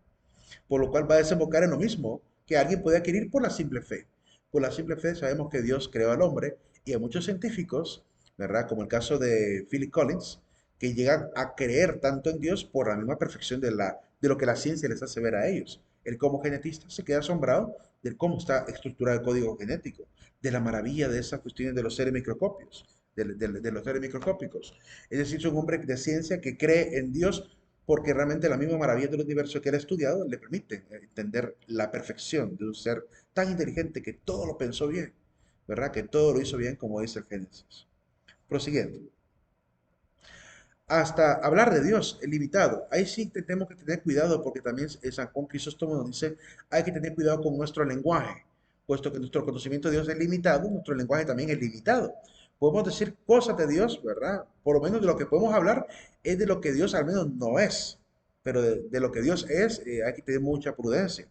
Por lo cual va a desembocar en lo mismo que alguien puede adquirir por la simple fe. Por la simple fe sabemos que Dios creó al hombre y hay muchos científicos, ¿verdad? Como el caso de Philip Collins, que llegan a creer tanto en Dios por la misma perfección de lo que la ciencia les hace ver a ellos. Él como genetista se queda asombrado de cómo está estructurado el código genético, de la maravilla de esas cuestiones de los seres microscópicos, de los seres microscópicos. Es decir, es un hombre de ciencia que cree en Dios porque realmente la misma maravilla del universo que él ha estudiado le permite entender la perfección de un ser tan inteligente que todo lo pensó bien, ¿verdad? Que todo lo hizo bien como dice el Génesis. Prosiguiendo. Hasta hablar de Dios, el limitado. Ahí sí tenemos que tener cuidado porque también San Juan Crisóstomo nos dice, hay que tener cuidado con nuestro lenguaje, puesto que nuestro conocimiento de Dios es limitado, nuestro lenguaje también es limitado. Podemos decir cosas de Dios, ¿verdad? Por lo menos de lo que podemos hablar es de lo que Dios al menos no es, pero de lo que Dios es hay que tener mucha prudencia,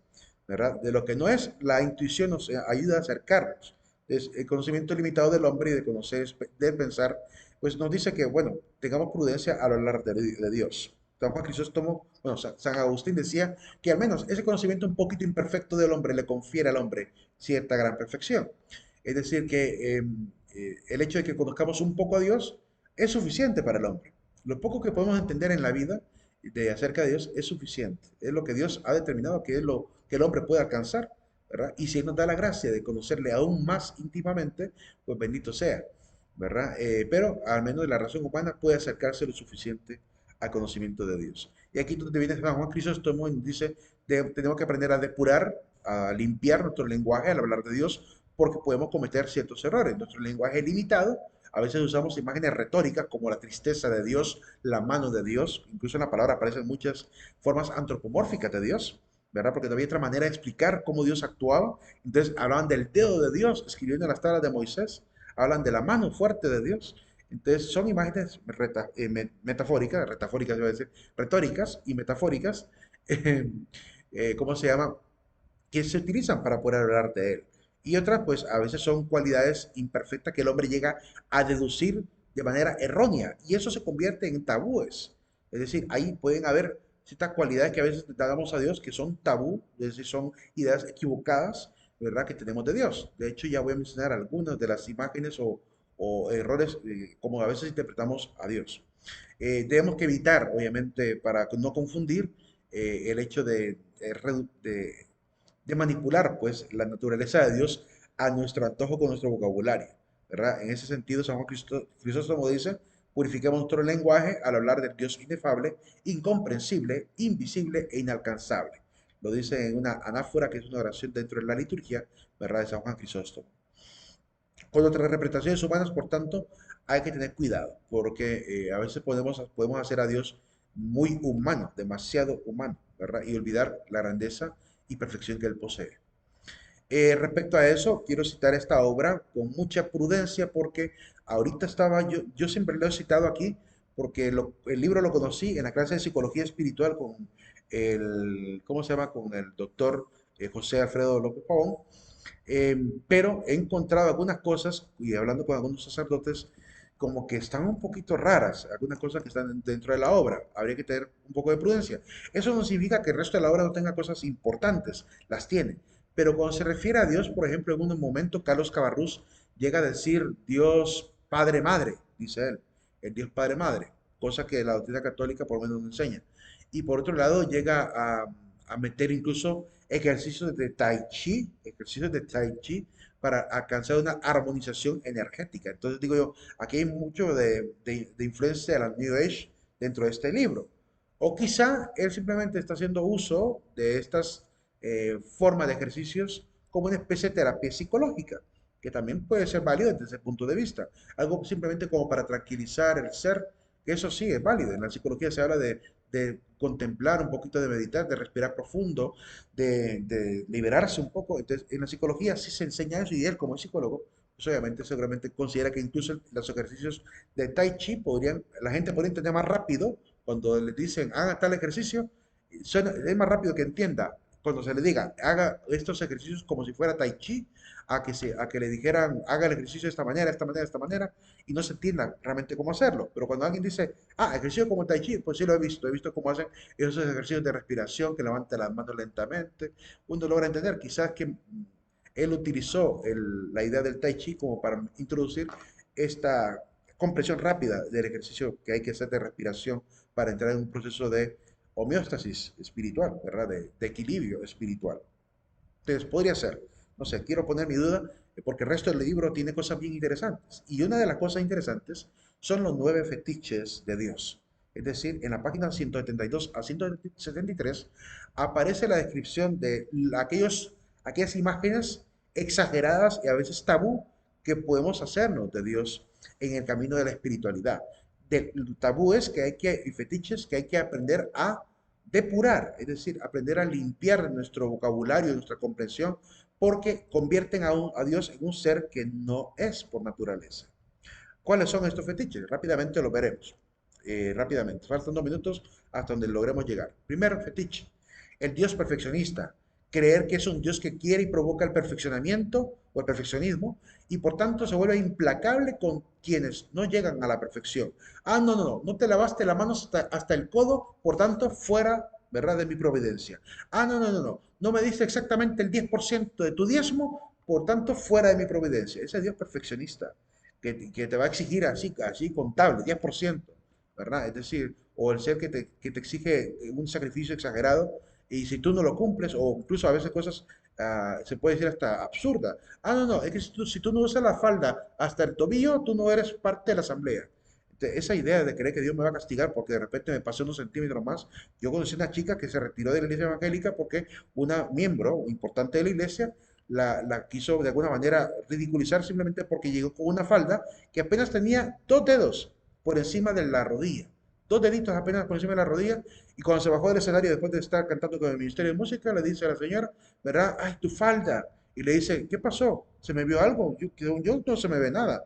¿verdad? De lo que no es, la intuición nos ayuda a acercarnos. Es el conocimiento limitado del hombre y de conocer, de pensar pues nos dice que, bueno, tengamos prudencia al hablar de Dios. San Juan Crisóstomo, bueno, San Agustín decía que al menos ese conocimiento un poquito imperfecto del hombre le confiere al hombre cierta gran perfección. Es decir, que el hecho de que conozcamos un poco a Dios es suficiente para el hombre. Lo poco que podemos entender en la vida de acerca de Dios es suficiente. Es lo que Dios ha determinado que es lo que el hombre puede alcanzar, ¿verdad? Y si Él nos da la gracia de conocerle aún más íntimamente, pues bendito sea. ¿Verdad? Pero al menos la razón humana puede acercarse lo suficiente al conocimiento de Dios. Y aquí donde viene San Juan Crisóstomo y dice, tenemos que aprender a depurar, a limpiar nuestro lenguaje al hablar de Dios, porque podemos cometer ciertos errores. Nuestro lenguaje es limitado, a veces usamos imágenes retóricas como la tristeza de Dios, la mano de Dios, incluso en la palabra aparecen muchas formas antropomórficas de Dios, ¿verdad? Porque no había otra manera de explicar cómo Dios actuaba. Entonces hablaban del dedo de Dios escribiendo en las tablas de Moisés, hablan de la mano fuerte de Dios. Entonces son imágenes metafóricas, retafóricas, iba a decir, retóricas y metafóricas, ¿cómo se llama? Que se utilizan para poder hablar de él. Y otras, pues a veces son cualidades imperfectas que el hombre llega a deducir de manera errónea y eso se convierte en tabúes. Es decir, ahí pueden haber ciertas cualidades que a veces damos a Dios que son tabú, es decir, son ideas equivocadas, ¿verdad? Que tenemos de Dios. De hecho, ya voy a mencionar algunas de las imágenes o errores como a veces interpretamos a Dios. Tenemos que evitar, obviamente, para no confundir el hecho de manipular pues la naturaleza de Dios a nuestro antojo con nuestro vocabulario, ¿verdad? En ese sentido, San Juan Crisóstomo dice, purifiquemos nuestro lenguaje al hablar del Dios inefable, incomprensible, invisible e inalcanzable. Lo dice en una anáfora que es una oración dentro de la liturgia, ¿verdad? De San Juan Crisóstomo. Con otras representaciones humanas, por tanto, hay que tener cuidado, porque a veces podemos hacer a Dios muy humano, demasiado humano, ¿verdad? Y olvidar la grandeza y perfección que Él posee. Respecto a eso, quiero citar esta obra con mucha prudencia porque ahorita yo siempre lo he citado aquí porque el libro lo conocí en la clase de psicología espiritual con ¿cómo se llama? Con el doctor José Alfredo López Pavón, pero he encontrado algunas cosas y hablando con algunos sacerdotes como que están un poquito raras, algunas cosas que están dentro de la obra, habría que tener un poco de prudencia. Eso no significa que el resto de la obra no tenga cosas importantes, las tiene, pero cuando se refiere a Dios, por ejemplo, en un momento Carlos Cabarrús llega a decir Dios Padre Madre, dice él, el Dios Padre Madre, cosa que la doctrina católica por lo menos no enseña. Y por otro lado llega a meter incluso ejercicios de Tai Chi para alcanzar una armonización energética. Entonces digo yo, aquí hay mucho de influencia de la New Age dentro de este libro. O quizá él simplemente está haciendo uso de estas formas de ejercicios como una especie de terapia psicológica, que también puede ser válido desde ese punto de vista. Algo simplemente como para tranquilizar el ser, que eso sí es válido. En la psicología se habla de contemplar un poquito, de meditar, de respirar profundo, de liberarse un poco. Entonces, en la psicología sí se enseña eso y él como psicólogo, pues obviamente seguramente considera que incluso los ejercicios de Tai Chi podrían, la gente podría entender más rápido cuando le dicen haga tal ejercicio, es más rápido que entienda cuando se le diga haga estos ejercicios como si fuera Tai Chi, a que le dijeran haga el ejercicio de esta manera, esta manera, esta manera, y no se entienda realmente cómo hacerlo. Pero cuando alguien dice, ejercicio como Tai Chi, pues sí lo he visto cómo hacen esos ejercicios de respiración, que levanta las manos lentamente, uno logra entender quizás que él utilizó la idea del Tai Chi como para introducir esta compresión rápida del ejercicio que hay que hacer de respiración para entrar en un proceso de homeostasis espiritual, ¿verdad? De equilibrio espiritual. Entonces, podría ser, no sé, quiero poner mi duda porque el resto del libro tiene cosas bien interesantes. Y una de las cosas interesantes son los 9 fetiches de Dios. Es decir, en la página 172 a 173 aparece la descripción de aquellas imágenes exageradas y a veces tabú que podemos hacernos de Dios en el camino de la espiritualidad. De tabúes y fetiches que hay que aprender a depurar, es decir, aprender a limpiar nuestro vocabulario, nuestra comprensión, porque convierten a Dios en un ser que no es por naturaleza. ¿Cuáles son estos fetiches? Rápidamente lo veremos. Rápidamente, faltan 2 minutos hasta donde logremos llegar. Primero, fetiche. El Dios perfeccionista. Creer que es un Dios que quiere y provoca el perfeccionamiento o el perfeccionismo y por tanto se vuelve implacable con quienes no llegan a la perfección. No te lavaste la mano hasta el codo, por tanto fuera, ¿verdad?, de mi providencia. No me diste exactamente el 10% de tu diezmo, por tanto fuera de mi providencia. Ese Dios perfeccionista que te va a exigir así contable, 10%, ¿verdad? Es decir, o el ser que te exige un sacrificio exagerado y si tú no lo cumples, o incluso a veces cosas, se puede decir hasta absurda. Es que si tú no usas la falda hasta el tobillo, tú no eres parte de la asamblea. Entonces, esa idea de creer que Dios me va a castigar porque de repente me pasé unos centímetros más. Yo conocí una chica que se retiró de la iglesia evangélica porque una miembro importante de la iglesia la quiso de alguna manera ridiculizar simplemente porque llegó con una falda que apenas tenía 2 dedos por encima de la rodilla. 2 deditos apenas por encima de la rodilla. Y cuando se bajó del escenario después de estar cantando con el Ministerio de Música, le dice a la señora, ¿verdad? ¡Ay, tu falda! Y le dice, ¿qué pasó? ¿Se me vio algo? Yo no se me ve nada,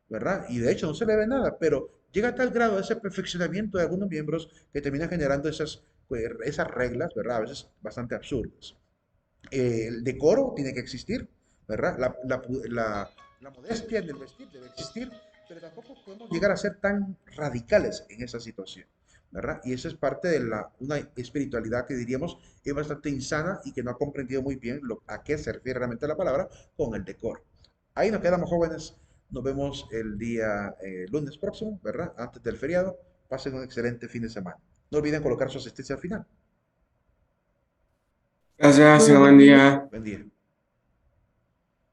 ¿verdad? Y de hecho no se le ve nada, pero llega a tal grado de ese perfeccionamiento de algunos miembros que termina generando esas reglas, ¿verdad? A veces bastante absurdas. El decoro tiene que existir, ¿verdad? La modestia en el vestir debe existir, pero tampoco podemos llegar a ser tan radicales en esa situación, ¿verdad? Y eso es parte de una espiritualidad que diríamos es bastante insana y que no ha comprendido muy bien a qué se refiere realmente la palabra con el decoro. Ahí nos quedamos, jóvenes. Nos vemos el día lunes próximo, ¿verdad? Antes del feriado. Pasen un excelente fin de semana. No olviden colocar su asistencia al final. Gracias, buen día. Buen día.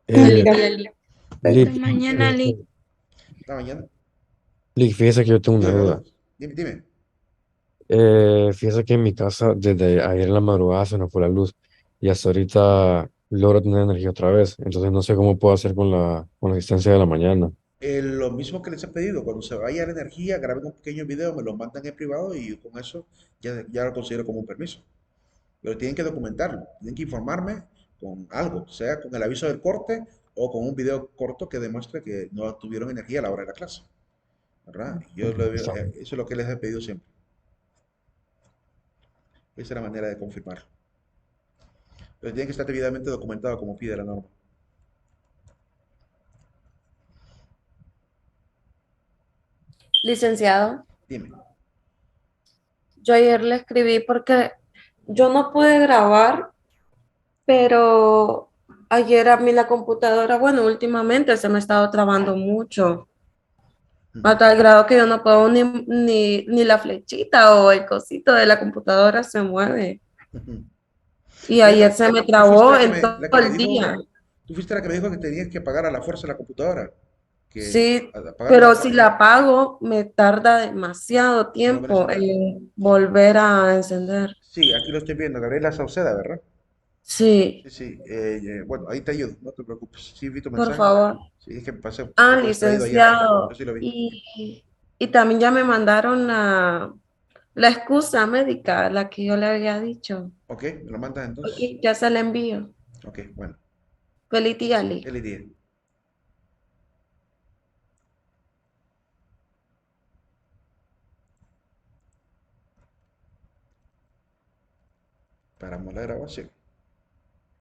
Eh, Listo. Lick, Hasta mañana, Lick. Hasta mañana. Lick, fíjese que yo tengo una Dime, duda. perdón. Dime. Fíjese que en mi casa desde ayer en la madrugada se nos fue la luz y hasta ahorita logro tener energía otra vez. Entonces no sé cómo puedo hacer con la asistencia de la mañana. Lo mismo que les he pedido, cuando se vaya la energía, graben un pequeño video, me lo mandan en privado y con eso ya lo considero como un permiso. Pero tienen que documentarlo, tienen que informarme con algo, sea con el aviso del corte o con un video corto que demuestre que no tuvieron energía a la hora de la clase, ¿verdad? Está bien. Eso es lo que les he pedido siempre. Esa es la manera de confirmarlo. Pero tiene que estar debidamente documentado como pide la norma. Licenciado, Dime. yo ayer le escribí porque yo no pude grabar, pero ayer a mí la computadora, bueno, últimamente se me ha estado trabando mucho, a tal grado que yo no puedo ni la flechita o el cosito de la computadora se mueve. Y ayer se me Tú fuiste trabó la que en la todo que me el dijo, día. tú fuiste la que me dijo que tenías que pagar a la fuerza la computadora. Que Sí, pero apagarla, si la apago, me tarda demasiado volver a tiempo encender. en volver a encender. Sí, aquí lo estoy viendo, Gabriela Sauceda, ¿verdad? Sí, Sí, sí. Bueno, ahí te ayudo, no te preocupes. Sí, vi tu por mensaje. favor. Sí, es que me pasé un Ah, poco distraído ayer. Yo licenciado. sí lo vi. Y también ya me mandaron la excusa médica, la que yo le había dicho. Ok, me lo mandas Ok, entonces. ya se la envío. Ok, bueno. Feliz día, Ali. Feliz día. Paramos la grabación.